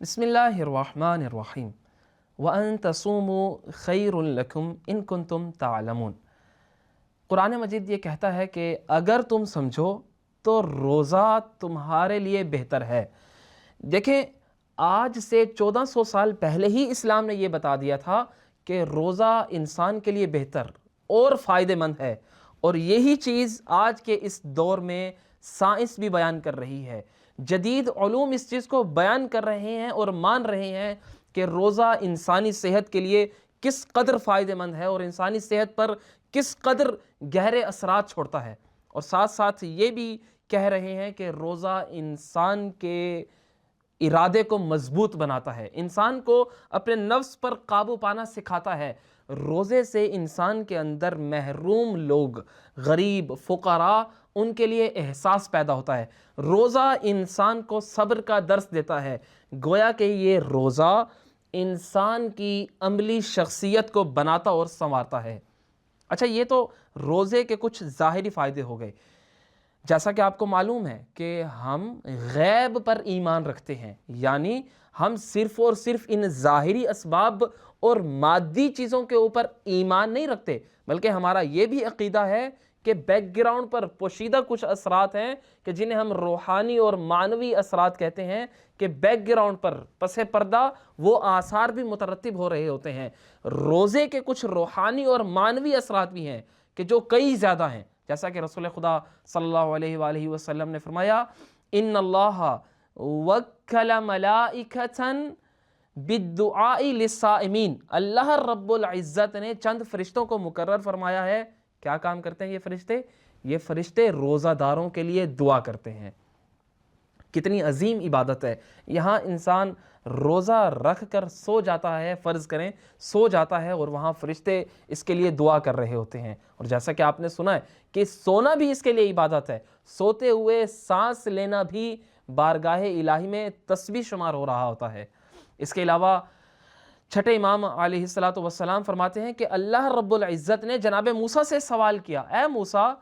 بسم اللہ الرحمن الرحیم وَأَن تَصُومُوا خَيْرٌ لَكُمْ إِن كُنتُمْ تَعْلَمُونَ۔ قرآن مجید یہ کہتا ہے کہ اگر تم سمجھو تو روزہ تمہارے لیے بہتر ہے۔ دیکھیں، آج سے 1400 سال پہلے ہی اسلام نے یہ بتا دیا تھا کہ روزہ انسان کے لیے بہتر اور فائدہ مند ہے، اور یہی چیز آج کے اس دور میں سائنس بھی بیان کر رہی ہے۔ جدید علوم اس چیز کو بیان کر رہے ہیں اور مان رہے ہیں کہ روزہ انسانی صحت کے لیے کس قدر فائدہ مند ہے اور انسانی صحت پر کس قدر گہرے اثرات چھوڑتا ہے، اور ساتھ ساتھ یہ بھی کہہ رہے ہیں کہ روزہ انسان کے ارادے کو مضبوط بناتا ہے، انسان کو اپنے نفس پر قابو پانا سکھاتا ہے۔ روزے سے انسان کے اندر محروم لوگ، غریب، فقراء، ان کے لیے احساس پیدا ہوتا ہے۔ روزہ انسان کو صبر کا درس دیتا ہے، گویا کہ یہ روزہ انسان کی عملی شخصیت کو بناتا اور سنوارتا ہے۔ اچھا، یہ تو روزے کے کچھ ظاہری فائدے ہو گئے۔ جیسا کہ آپ کو معلوم ہے کہ ہم غیب پر ایمان رکھتے ہیں، یعنی ہم صرف اور صرف ان ظاہری اسباب اور مادی چیزوں کے اوپر ایمان نہیں رکھتے، بلکہ ہمارا یہ بھی عقیدہ ہے کہ بیک گراؤنڈ پر پوشیدہ کچھ اثرات ہیں کہ جنہیں ہم روحانی اور معنوی اثرات کہتے ہیں، کہ بیک گراؤنڈ پر پس پردہ وہ آثار بھی مترتب ہو رہے ہوتے ہیں۔ روزے کے کچھ روحانی اور معنوی اثرات بھی ہیں کہ جو کئی زیادہ ہیں، جیسا کہ رسول خدا صلی اللہ علیہ وآلہ وسلم نے فرمایا، ان اللہ وکل ملائکۃ بالدعاء للصائمین، اللہ رب العزت نے چند فرشتوں کو مقرر فرمایا ہے۔ کیا کام کرتے ہیں یہ فرشتے؟ یہ فرشتے روزہ داروں کے لیے دعا کرتے ہیں۔ کتنی عظیم عبادت ہے! یہاں انسان روزہ رکھ کر سو جاتا ہے، فرض کریں سو جاتا ہے، اور وہاں فرشتے اس کے لیے دعا کر رہے ہوتے ہیں۔ اور جیسا کہ آپ نے سنا ہے کہ سونا بھی اس کے لیے عبادت ہے، سوتے ہوئے سانس لینا بھی بارگاہ الہی میں تسبیح شمار ہو رہا ہوتا ہے۔ اس کے علاوہ چھٹے امام علیہ السلام فرماتے ہیں کہ اللہ رب العزت نے جناب موسیٰ سے سوال کیا، اے موسیٰ،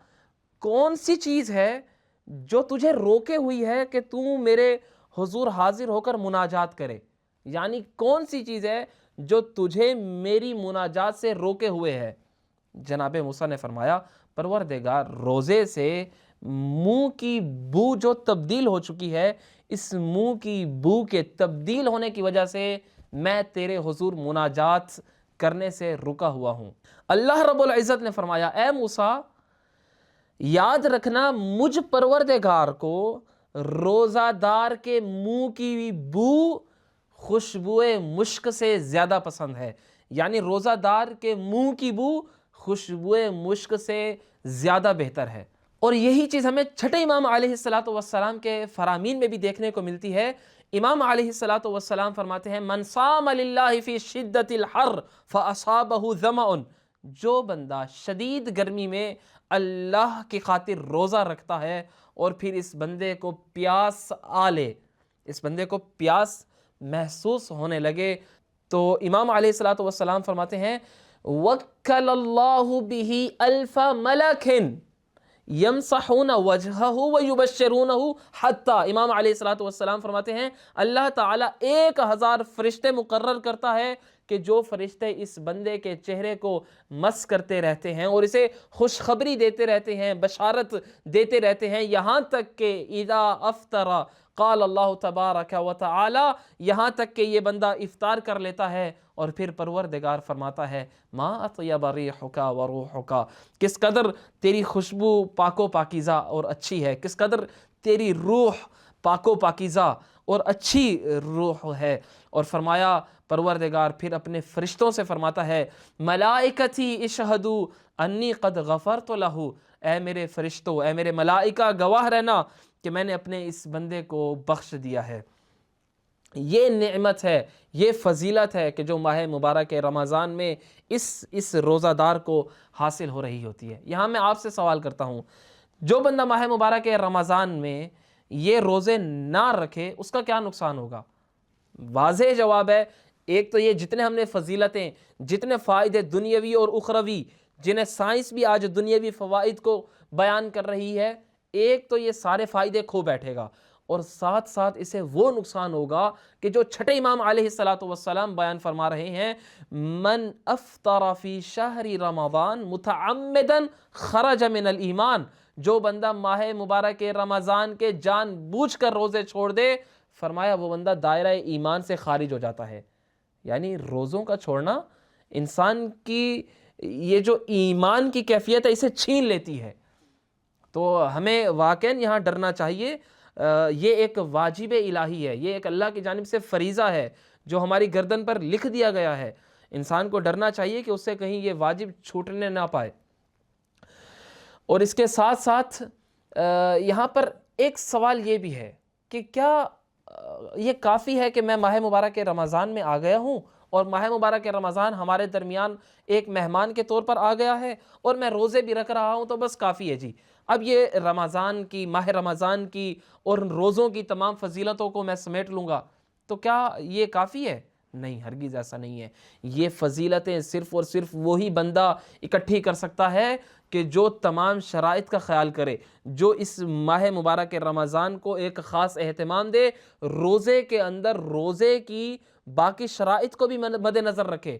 کون سی چیز ہے جو تجھے روکے ہوئی ہے کہ تو میرے حضور حاضر ہو کر مناجات کرے؟ یعنی کون سی چیز ہے جو تجھے میری مناجات سے روکے ہوئے ہے؟ جناب موسیٰ نے فرمایا، پروردگار، روزے سے منہ کی بو جو تبدیل ہو چکی ہے، اس منہ کی بو کے تبدیل ہونے کی وجہ سے میں تیرے حضور مناجات کرنے سے رکا ہوا ہوں۔ اللہ رب العزت نے فرمایا، اے موسیٰ، یاد رکھنا مجھ پروردگار کو روزہ دار کے منہ کی بو خوشبوئے مشک سے زیادہ پسند ہے، یعنی روزہ دار کے منہ کی بو خوشبوئے مشک سے زیادہ بہتر ہے۔ اور یہی چیز ہمیں چھٹے امام علیہ السلام کے فرامین میں بھی دیکھنے کو ملتی ہے۔ امام علیہ السلام فرماتے ہیں، من صام للہ فی شدت الحر فاصابہ ظمأ، جو بندہ شدید گرمی میں اللہ کی خاطر روزہ رکھتا ہے اور پھر اس بندے کو پیاس آ لے، اس بندے کو پیاس محسوس ہونے لگے، تو امام علیہ السلام فرماتے ہیں، وکل اللہ بہ الف ملک یمسحون وجہہ ویبشرونہ حتی، امام علیہ السلام فرماتے ہیں اللہ تعالیٰ 1000 فرشتے مقرر کرتا ہے کہ جو فرشتے اس بندے کے چہرے کو مس کرتے رہتے ہیں اور اسے خوشخبری دیتے رہتے ہیں، بشارت دیتے رہتے ہیں، یہاں تک کہ اذا افطر قال اللہ تبارک و تعالی، یہاں تک کہ یہ بندہ افطار کر لیتا ہے اور پھر پروردگار فرماتا ہے، ما اطیب ریحک و روحک، کس قدر تیری خوشبو پاک و پاکیزہ اور اچھی ہے، کس قدر تیری روح پاک و پاکیزہ اور اچھی روح ہے۔ اور فرمایا پروردگار پھر اپنے فرشتوں سے فرماتا ہے، ملائکتی اشہدوا انی قد غفرت لہ، اے میرے فرشتوں، اے میرے ملائکہ، گواہ رہنا کہ میں نے اپنے اس بندے کو بخش دیا ہے۔ یہ نعمت ہے، یہ فضیلت ہے کہ جو ماہ مبارک رمضان میں اس روزہ دار کو حاصل ہو رہی ہوتی ہے۔ یہاں میں آپ سے سوال کرتا ہوں، جو بندہ ماہ مبارک رمضان میں یہ روزے نہ رکھے، اس کا کیا نقصان ہوگا؟ واضح جواب ہے، ایک تو یہ جتنے ہم نے فضیلتیں، جتنے فائدے دنیاوی اور اخروی، جنہیں سائنس بھی آج دنیاوی فوائد کو بیان کر رہی ہے، ایک تو یہ سارے فائدے کھو بیٹھے گا، اور ساتھ ساتھ اسے وہ نقصان ہوگا کہ جو چھٹے امام علیہ الصلاۃ والسلام بیان فرما رہے ہیں، من افطر فی شہر رمضان متعمدا خرج من الایمان، جو بندہ ماہ مبارک رمضان کے جان بوجھ کر روزے چھوڑ دے، فرمایا وہ بندہ دائرہ ایمان سے خارج ہو جاتا ہے۔ یعنی روزوں کا چھوڑنا انسان کی یہ جو ایمان کی کیفیت ہے اسے چھین لیتی ہے۔ تو ہمیں واقعاً یہاں ڈرنا چاہیے، یہ ایک واجب الہی ہے، یہ ایک اللہ کی جانب سے فریضہ ہے جو ہماری گردن پر لکھ دیا گیا ہے۔ انسان کو ڈرنا چاہیے کہ اس سے کہیں یہ واجب چھوٹنے نہ پائے۔ اور اس کے ساتھ ساتھ یہاں پر ایک سوال یہ بھی ہے کہ کیا یہ کافی ہے کہ میں ماہ مبارک رمضان میں آ گیا ہوں اور ماہ مبارک رمضان ہمارے درمیان ایک مہمان کے طور پر آ گیا ہے اور میں روزے بھی رکھ رہا ہوں تو بس کافی ہے جی، اب یہ رمضان کی، ماہ رمضان کی اور روزوں کی تمام فضیلتوں کو میں سمیٹ لوں گا تو کیا یہ کافی ہے؟ نہیں، ہرگز ایسا نہیں ہے۔ یہ فضیلتیں صرف اور صرف وہی بندہ اکٹھی کر سکتا ہے کہ جو تمام شرائط کا خیال کرے، جو اس ماہ مبارک رمضان کو ایک خاص اہتمام دے، روزے کے اندر روزے کی باقی شرائط کو بھی مد نظر رکھے۔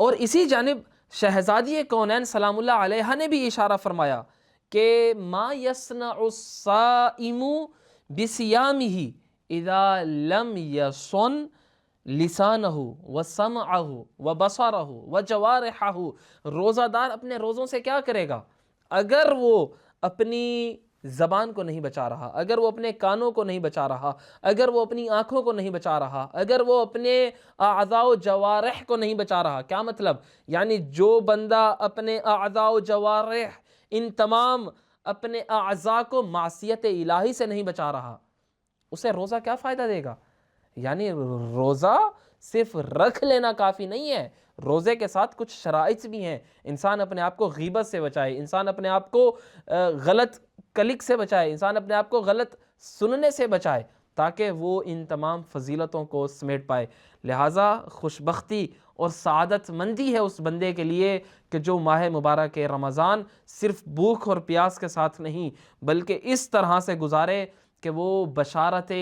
اور اسی جانب شہزادی کونین سلام اللہ علیہ نے بھی اشارہ فرمایا کہ ما یصنع الصائم بصیامہ اذا لم یصن لسانہ وسمعہ وبصرہ وجوارحہ، روزہ دار اپنے روزوں سے کیا کرے گا؟ اگر وہ اپنی زبان کو نہیں بچا رہا، اگر وہ اپنے کانوں کو نہیں بچا رہا، اگر وہ اپنی آنکھوں کو نہیں بچا رہا، اگر وہ اپنے اعضاء و جوارح کو نہیں بچا رہا، کیا مطلب؟ یعنی جو بندہ اپنے اعضاء و جوارح، ان تمام اپنے اعضاء کو معصیت الہی سے نہیں بچا رہا، اسے روزہ کیا فائدہ دے گا؟ یعنی روزہ صرف رکھ لینا کافی نہیں ہے، روزے کے ساتھ کچھ شرائط بھی ہیں۔ انسان اپنے آپ کو غیبت سے بچائے، انسان اپنے آپ کو غلط کلک سے بچائے، انسان اپنے آپ کو غلط سننے سے بچائے تاکہ وہ ان تمام فضیلتوں کو سمیٹ پائے۔ لہٰذا خوشبختی اور سعادت مندی ہے اس بندے کے لیے کہ جو ماہ مبارک رمضان صرف بھوک اور پیاس کے ساتھ نہیں بلکہ اس طرح سے گزارے کہ وہ بشارت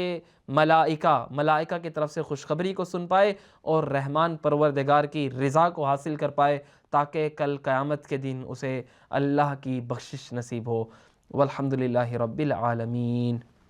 ملائکہ کی طرف سے خوشخبری کو سن پائے اور رحمان پروردگار کی رضا کو حاصل کر پائے تاکہ کل قیامت کے دن اسے اللہ کی بخشش نصیب ہو۔ والحمدللہ رب العالمین۔